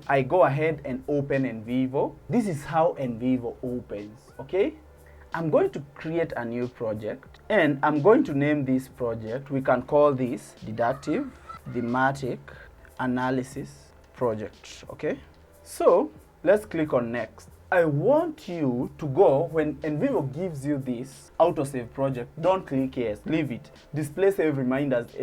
I go ahead and open NVivo. This is how NVivo opens, okay? I'm going to create a new project and I'm going to name this project. We can call this deductive thematic analysis project, okay? So let's click on next. I want you to go, when NVivo gives you this autosave project, don't click yes, leave it. Display save reminders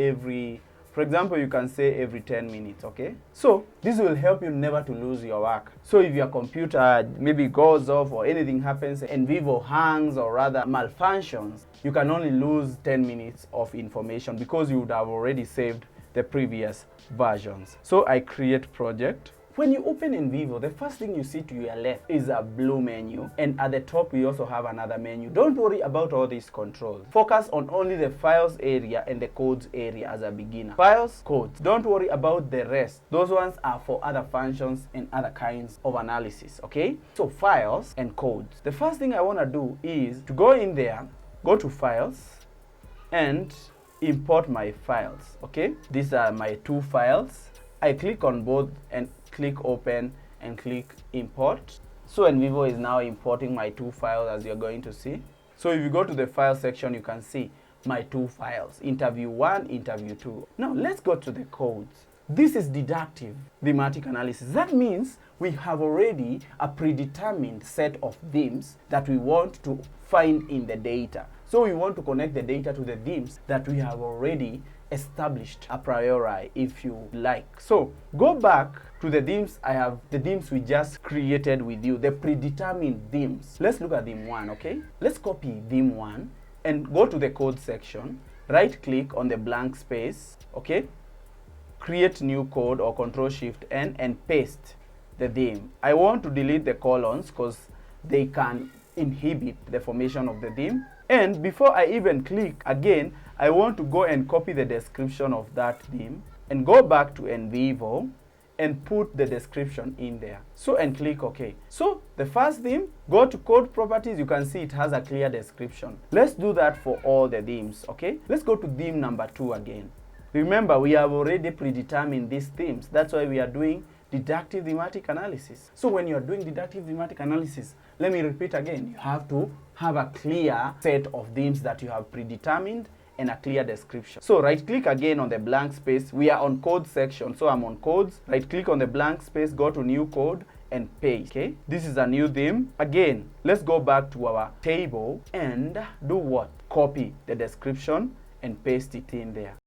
for example, you can say every 10 minutes, okay? So this will help you never to lose your work. So if your computer maybe goes off or anything happens, NVivo hangs or rather malfunctions, you can only lose 10 minutes of information because you would have already saved the previous versions. So I create project. When you open NVivo, the first thing you see to your left is a blue menu, and at the top we also have another menu. Don't worry about all these controls. Focus on only the files area and the codes area as a beginner. Files, codes. Don't worry about the rest. Those ones are for other functions and other kinds of analysis, okay? So files and codes. The first thing I want to do is to go in there, go to files, and import my files, okay? These are my two files. I click on both and click open and click import. So NVivo is now importing my two files, as you're going to see. So if you go to the file section, you can see my two files, interview 1, interview 2. Now let's go to the codes. This is deductive thematic analysis. That means we have already a predetermined set of themes that we want to find in the data. So we want to connect the data to the themes that we have already established a priori, if you like. So go back to the themes. I have the themes we just created with you, the predetermined themes. Let's look at theme 1, okay? Let's copy theme 1 and go to the code section, right click on the blank space, okay? Create new code or Ctrl+Shift+N and paste the theme. I want to delete the colons because they can inhibit the formation of the theme. And before I even click again, I want to go and copy the description of that theme and go back to NVivo and put the description in there. So, and click OK. So the first theme, go to code properties. You can see it has a clear description. Let's do that for all the themes, okay? Let's go to theme number 2 again. Remember, we have already predetermined these themes. That's why we are doing deductive thematic analysis. So when you are doing deductive thematic analysis, let me repeat again, you have to have a clear set of themes that you have predetermined and a clear description. So right click again on the blank space. We are on code section, so I'm on codes. Right click on the blank space, go to new code and paste, okay? This is a new theme. Again, let's go back to our table and do what? Copy the description and paste it in there.